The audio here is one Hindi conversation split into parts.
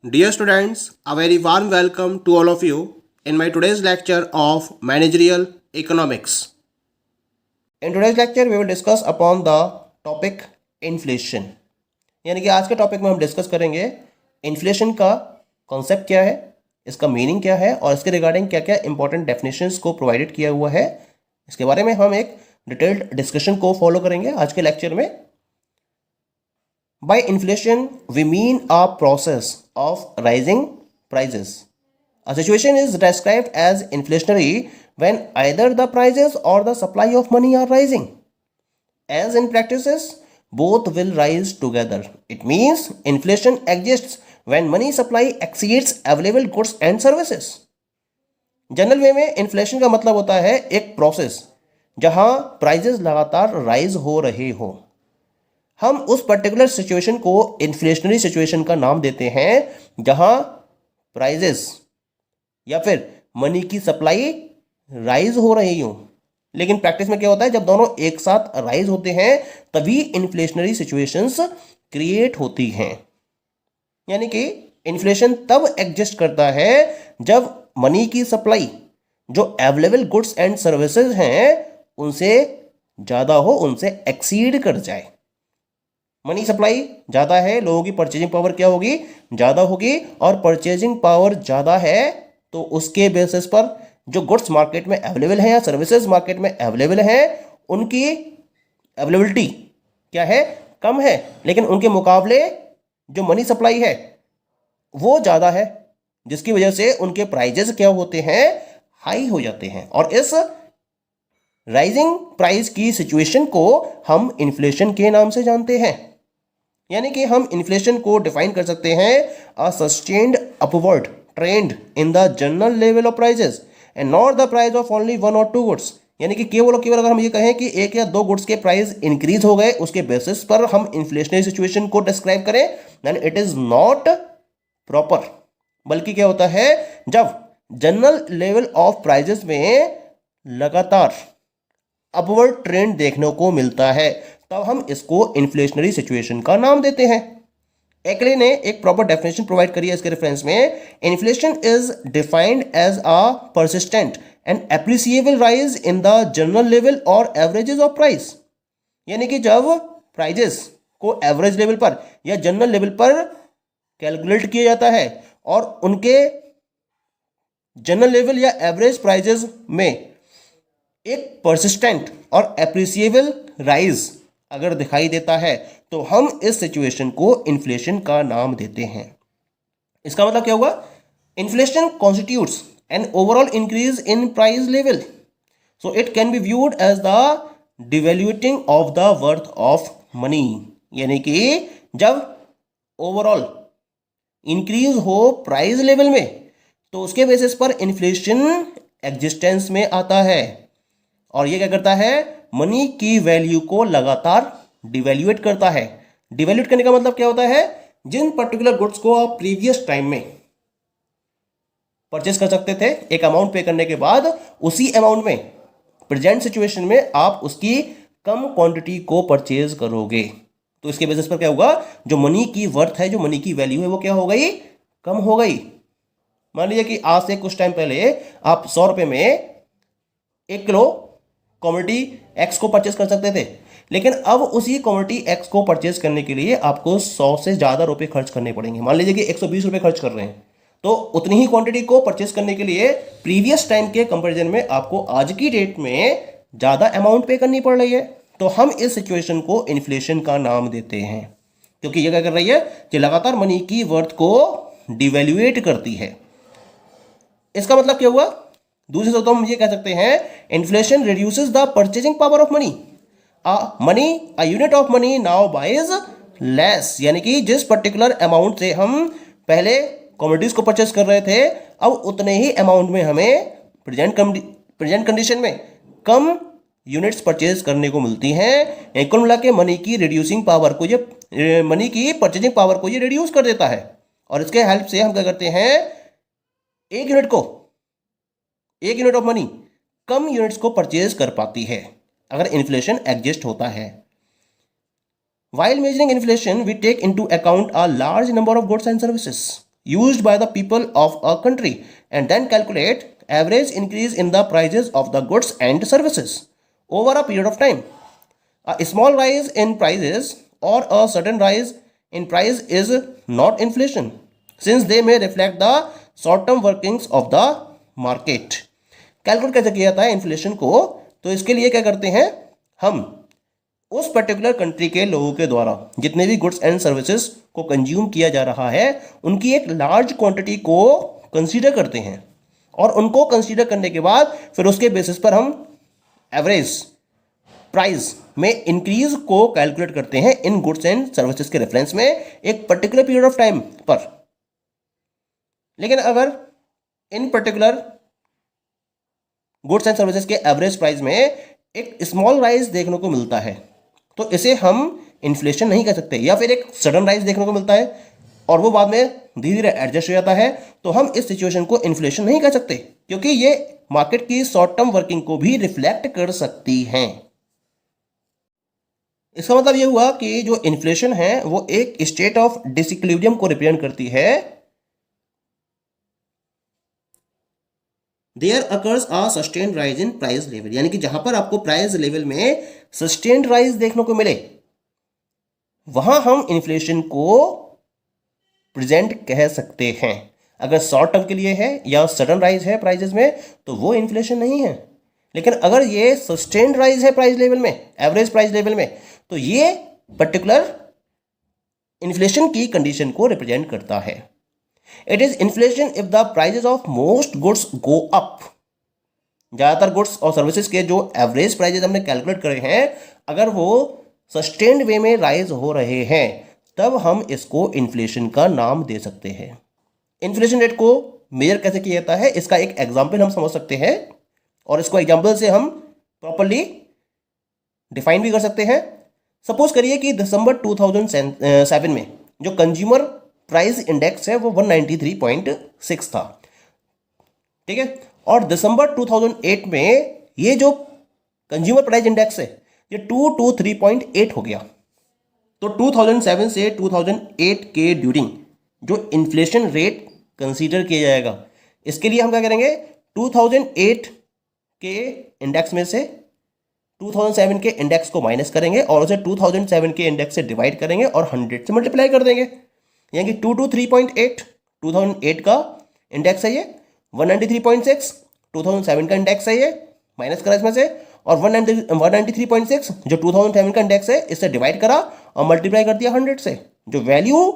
Dear students, a very warm welcome to all of you in my today's lecture of Managerial Economics. In today's lecture, we will discuss upon the topic inflation. यानी कि आज के टॉपिक में हम डिस्कस करेंगे इन्फ्लेशन का कॉन्सेप्ट क्या है, इसका मीनिंग क्या है और इसके रिगार्डिंग क्या क्या इंपॉर्टेंट डेफिनेशंस को प्रोवाइडेड किया हुआ है। इसके बारे में हम एक डिटेल्ड डिस्कशन को फॉलो करेंगे आज के लेक्चर में। By inflation, we mean a process of rising prices. A situation is described as inflationary when either the prices or the supply of money are rising. As in practices, both will rise together. It means inflation exists when money supply exceeds available goods and services. General वे में इन्फ्लेशन का मतलब होता है एक प्रोसेस जहां प्राइजेस लगातार राइज हो रहे हो। हम उस पर्टिकुलर सिचुएशन को इन्फ्लेशनरी सिचुएशन का नाम देते हैं जहां प्राइजेस या फिर मनी की सप्लाई राइज हो रही हो। लेकिन प्रैक्टिस में क्या होता है, जब दोनों एक साथ राइज होते हैं तभी इन्फ्लेशनरी सिचुएशंस क्रिएट होती हैं। यानी कि इन्फ्लेशन तब एग्जिस्ट करता है जब मनी की सप्लाई जो अवेलेबल गुड्स एंड सर्विसेज हैं उनसे ज़्यादा हो, उनसे एक्सीड कर जाए। मनी सप्लाई ज़्यादा है, लोगों की परचेजिंग पावर क्या होगी, ज़्यादा होगी, और परचेजिंग पावर ज़्यादा है तो उसके बेसिस पर जो गुड्स मार्केट में अवेलेबल हैं या सर्विसेज मार्केट में अवेलेबल हैं उनकी अवेलेबिलिटी क्या है, कम है, लेकिन उनके मुकाबले जो मनी सप्लाई है वो ज़्यादा है, जिसकी वजह से उनके प्राइजेस क्या होते हैं, हाई हो जाते हैं। और इस राइजिंग प्राइस की सिचुएशन को हम इन्फ्लेशन के नाम से जानते हैं। यानी कि हम इन्फ्लेशन को डिफाइन कर सकते हैं a sustained upward trend in the general level of prices and not the price of only one और टू गुड्स। यानी कि केवल और केवल अगर हम ये कहें कि एक या दो गुड्स के प्राइस इंक्रीज हो गए उसके बेसिस पर हम इन्फ्लेशनरी सिचुएशन को डिस्क्राइब करें, then it is not proper. बल्कि क्या होता है, जब जनरल लेवल ऑफ प्राइसेस में लगातार अपवर्ड ट्रेंड देखने को मिलता है तब हम इसको इन्फ्लेशनरी सिचुएशन का नाम देते हैं। एक्ले ने एक प्रॉपर डेफिनेशन प्रोवाइड करी है इसके रेफरेंस में। Inflation is defined as a persistent and appreciable rise in the general level और एवरेजेस ऑफ प्राइस। यानी कि जब प्राइजेस को एवरेज लेवल पर या जनरल लेवल पर कैलकुलेट किया जाता है और उनके जनरल लेवल या एवरेज प्राइजेस में एक परसिस्टेंट और एप्रिसिएबल राइज अगर दिखाई देता है तो हम इस सिचुएशन को इन्फ्लेशन का नाम देते हैं। इसका मतलब क्या हुआ, inflation constitutes an overall increase in price level, so it can be viewed as the devaluating of the worth of money. यानी कि जब ओवरऑल इंक्रीज हो प्राइस लेवल में तो उसके बेसिस पर इन्फ्लेशन एग्जिस्टेंस में आता है और ये क्या करता है, मनी की वैल्यू को लगातार डिवैल्यूएट करता है। डिवैल्यूएट करने का मतलब क्या होता है, जिन पर्टिकुलर गुड्स को आप प्रीवियस टाइम में परचेस कर सकते थे एक अमाउंट पे करने के बाद, उसी अमाउंट में प्रेजेंट सिचुएशन में आप उसकी कम क्वांटिटी को परचेज करोगे तो इसके बेसिस पर क्या होगा, जो मनी की वर्थ है, जो मनी की वैल्यू है वो क्या हो गई, कम हो गई। मान लीजिए कि आज से कुछ टाइम पहले आप 100 रुपये में 1 किलो कॉमोडिटी एक्स को परचेस कर सकते थे, लेकिन अब उसी कॉमोडिटी एक्स को परचेस करने के लिए आपको 100 से ज़्यादा रुपए खर्च करने पड़ेंगे। मान लीजिए कि 120 रुपये खर्च कर रहे हैं तो उतनी ही क्वांटिटी को परचेस करने के लिए प्रीवियस टाइम के कंपैरिजन में आपको आज की डेट में ज़्यादा अमाउंट पे करनी पड़ रही है। तो हम इस सिचुएशन को इन्फ्लेशन का नाम देते हैं क्योंकि ये क्या कर रही है कि लगातार मनी की वर्थ को डिवैल्यूएट करती है। इसका मतलब क्या हुआ, दूसरे शब्दों में हम ये कह सकते हैं inflation reduces the purchasing power of money. A unit of money now buys less. यानी कि जिस पर्टिकुलर अमाउंट से हम पहले कमोडिटीज को परचेस कर रहे थे अब उतने ही अमाउंट में हमें प्रेजेंट कंडीशन में कम यूनिट्स परचेज करने को मिलती हैं। कुल मिला के मनी की रिड्यूसिंग पावर को ये, मनी की परचेजिंग पावर को ये रिड्यूस कर देता है और इसके हेल्प से हम क्या करते हैं, एक unit of money come units को परचेज कर पाती है अगर इन्फ्लेशन एग्जिस्ट होता है। While measuring inflation, we take into account a large number of goods and services. used by the people of a country and then calculate average increase in the prices of the goods and services over a period of time. A small rise in prices or a sudden rise in price is not inflation, since they may reflect the short term workings of the market. Calculate कैसे किया जाता है इन्फ्लेशन को? तो इसके लिए क्या करते हैं, हम उस पर्टिकुलर कंट्री के लोगों के द्वारा जितने भी गुड्स एंड सर्विसेज को कंज्यूम किया जा रहा है उनकी एक लार्ज क्वांटिटी को कंसीडर करते हैं, और उनको कंसीडर करने के बाद फिर उसके बेसिस पर हम एवरेज प्राइस में इंक्रीज को कैलकुलेट करते हैं इन गुड्स एंड सर्विसेज के रेफरेंस में एक पर्टिकुलर पीरियड ऑफ टाइम पर. लेकिन अगर इन पर्टिकुलर गुड्स एंड सर्विसेज के एवरेज प्राइस में एक स्मॉल राइज देखने को मिलता है तो इसे हम इन्फ्लेशन नहीं कह सकते, या फिर एक सडन राइज देखने को मिलता है और वो बाद में धीरे धीरे एडजस्ट हो जाता है, तो हम इस सिचुएशन को इन्फ्लेशन नहीं कह सकते, क्योंकि ये मार्केट की शॉर्ट टर्म वर्किंग को भी रिफ्लेक्ट कर सकती हैं. इसका मतलब ये हुआ कि जो इन्फ्लेशन है वो एक स्टेट ऑफ डिसइक्विलिब्रियम को रिप्रेजेंट करती है. There occurs a sustained rise in price level, यानी कि जहां पर आपको प्राइस लेवल में सस्टेन्ड राइज देखने को मिले वहां हम इन्फ्लेशन को प्रेजेंट कह सकते हैं. अगर शॉर्ट टर्म के लिए है या सडन राइज है प्राइजेस में तो वो इन्फ्लेशन नहीं है. लेकिन अगर ये सस्टेन्ड राइज है प्राइस लेवल में, एवरेज प्राइस लेवल में, तो ये पर्टिकुलर इन्फ्लेशन की कंडीशन को रिप्रेजेंट करता है. It is inflation if the prices of most goods go up. ज्यादातर गुड्स और सर्विसेज के जो एवरेज प्राइजेस हमने कैलकुलेट करे हैं अगर वो सस्टेन्ड वे में राइज हो रहे हैं तब हम इसको इन्फ्लेशन का नाम दे सकते हैं. इन्फ्लेशन रेट को मेजर कैसे किया जाता है इसका एक एग्जाम्पल हम समझ सकते हैं, और इसको एग्जाम्पल से हम प्रॉपरली डिफाइन भी कर सकते हैं. सपोज करिए कि दिसंबर 2007 में जो कंज्यूमर प्राइस इंडेक्स है वो 193.6 था, ठीक है, और दिसंबर 2008 में ये जो कंज्यूमर प्राइस इंडेक्स है ये 223.8 हो गया. तो 2007 से 2008 के ड्यूरिंग जो इन्फ्लेशन रेट कंसीडर किया जाएगा इसके लिए हम क्या करेंगे, 2008 के इंडेक्स में से 2007 के इंडेक्स को माइनस करेंगे और उसे 2007 के इंडेक्स से डिवाइड करेंगे और 100 से मल्टीप्लाई कर देंगे. यानी कि 223.8 2008 का इंडेक्स है ये, 193.6 2007 का इंडेक्स है ये, माइनस करा इसमें से, और 193.6 जो 2007 का इंडेक्स है इससे डिवाइड करा और मल्टीप्लाई कर दिया 100 से. जो वैल्यू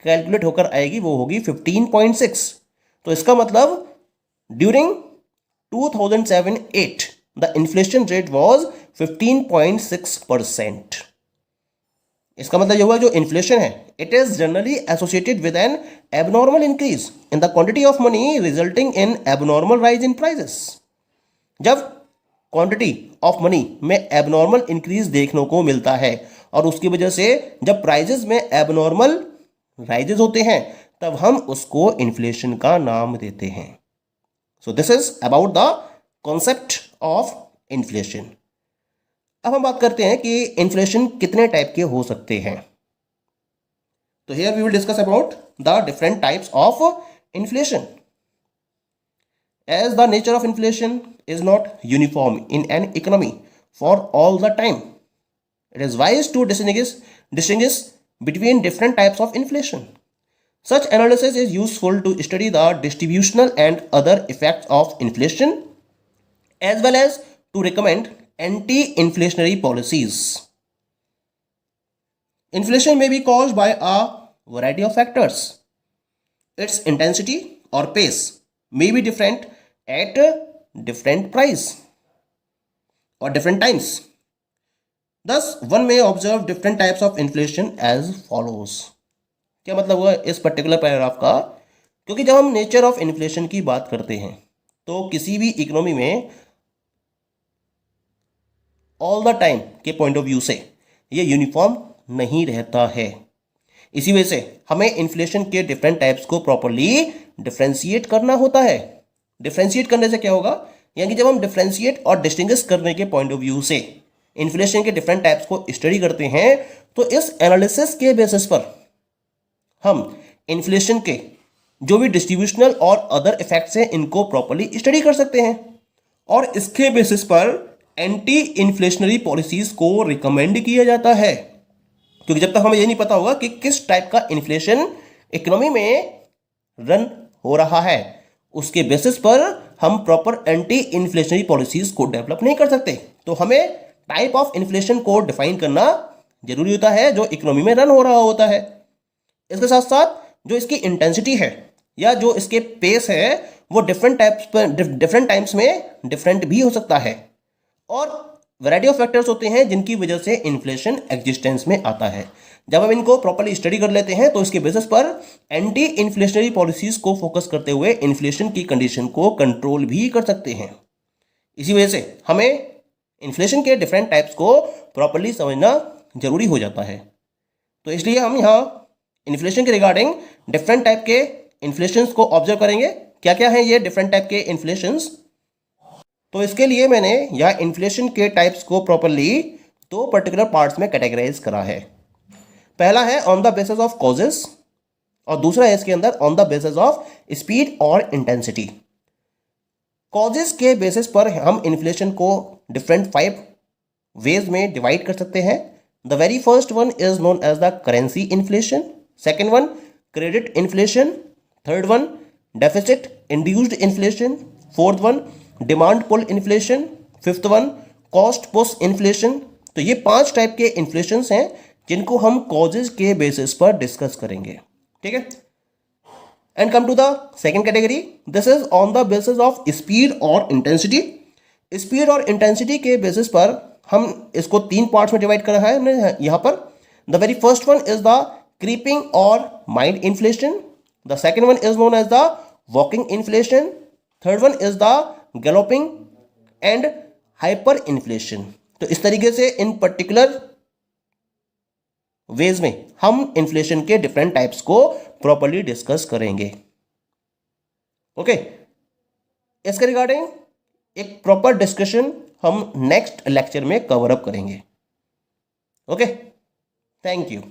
कैलकुलेट होकर आएगी वो होगी 15.6. तो इसका मतलब during 2007-8 the inflation rate was 15.6%. इसका मतलब ये हुआ जो इन्फ्लेशन है it is generally associated with N abnormal increase in the quantity of money resulting in abnormal rise in prices. जब क्वांटिटी ऑफ मनी में एबनॉर्मल इंक्रीज देखने को मिलता है और उसकी वजह से जब प्राइजेस में एबनॉर्मल राइजेस होते हैं तब हम उसको इन्फ्लेशन का नाम देते हैं. So this is about the concept of inflation. अब हम बात करते हैं कि इन्फ्लेशन कितने टाइप के हो सकते हैं. तो here we will discuss about the different types of inflation. As the nature of inflation is not uniform in an economy for all the time, it is wise to distinguish between different types of inflation. Such analysis is useful to study the distributional and other effects of inflation, as well as to recommend anti-inflationary policies. Inflation may be caused by a variety of factors. Its intensity or pace may be different at different price or different times. Thus, one may observe different types of inflation as follows. क्या मतलब हुआ इस पर्टिकुलर पैराग्राफ का? क्योंकि जब हम नेचर ऑफ इन्फ्लेशन की बात करते हैं तो किसी भी इकोनॉमी में ऑल द टाइम के पॉइंट ऑफ व्यू से ये यूनिफॉर्म नहीं रहता है. इसी वजह से हमें इन्फ्लेशन के डिफरेंट टाइप्स को प्रॉपरली डिफ्रेंशिएट करना होता है. डिफ्रेंशिएट करने से क्या होगा, यानी कि जब हम डिफ्रेंशिएट और डिस्टिंग्विश करने के पॉइंट ऑफ व्यू से इन्फ्लेशन के डिफरेंट टाइप्स को स्टडी करते हैं तो इस एनालिसिस के बेसिस पर हम इन्फ्लेशन के जो भी डिस्ट्रीब्यूशनल और अदर इफेक्ट्स हैं इनको प्रॉपर्ली स्टडी कर सकते हैं और इसके बेसिस पर एंटी इन्फ्लेशनरी पॉलिसीज को रिकमेंड किया जाता है, क्योंकि जब तक हमें ये नहीं पता होगा कि किस टाइप का इन्फ्लेशन इकोनॉमी में रन हो रहा है, उसके बेसिस पर हम प्रॉपर एंटी इन्फ्लेशनरी पॉलिसीज को डेवलप नहीं कर सकते। तो हमें टाइप ऑफ इन्फ्लेशन को डिफाइन करना जरूरी होता है जो इकोनॉमी में रन हो रहा होता है। इसके साथ साथ जो इसकी इंटेंसिटी है या जो इसके पेस है वो डिफरेंट टाइम्स में डिफरेंट भी हो सकता है और वैरायटी ऑफ फैक्टर्स होते हैं जिनकी वजह से इन्फ्लेशन एग्जिस्टेंस में आता है। जब हम इनको प्रॉपर्ली स्टडी कर लेते हैं तो इसके बेसिस पर एंटी इन्फ्लेशनरी पॉलिसीज को फोकस करते हुए इन्फ्लेशन की कंडीशन को कंट्रोल भी कर सकते हैं। इसी वजह से हमें इन्फ्लेशन के डिफरेंट टाइप्स को प्रॉपर्ली समझना जरूरी हो जाता है। तो इसलिए हम यहाँ इन्फ्लेशन के रिगार्डिंग डिफरेंट टाइप के इन्फ्लेशंस को ऑब्जर्व करेंगे। क्या क्या है ये डिफरेंट टाइप के इन्फ्लेशंस? तो इसके लिए मैंने यहाँ इन्फ्लेशन के टाइप्स को प्रॉपर्ली दो पर्टिकुलर पार्ट्स में कैटेगराइज करा है। पहला है on the basis of causes और दूसरा है इसके अंदर on the basis of speed और इंटेंसिटी। कॉजेस के बेसिस पर हम इन्फ्लेशन को डिफरेंट 5 वेज में डिवाइड कर सकते हैं। The very first one is known as the currency inflation, second one credit inflation, third one deficit induced inflation, fourth one demand pull inflation, fifth one cost push inflation. तो ये 5 टाइप के इन्फ्लेशंस हैं जिनको हम कॉजेज के बेसिस पर डिस्कस करेंगे, ठीक है। And come to the second category, this is on the basis of speed और इंटेंसिटी। स्पीड और इंटेंसिटी के बेसिस पर हम इसको 3 पार्ट्स में डिवाइड करा है हमने यहाँ पर। The very first one is the creeping और mild inflation, the second one is known as the walking inflation, third one is the galloping and hyper inflation. तो इस तरीके से इन पर्टिकुलर वेज में हम इन्फ्लेशन के डिफरेंट टाइप्स को प्रॉपर्ली डिस्कस करेंगे, ओके। इसके रिगार्डिंग एक प्रॉपर डिस्कशन हम नेक्स्ट लेक्चर में कवर अप करेंगे, ओके। Thank you.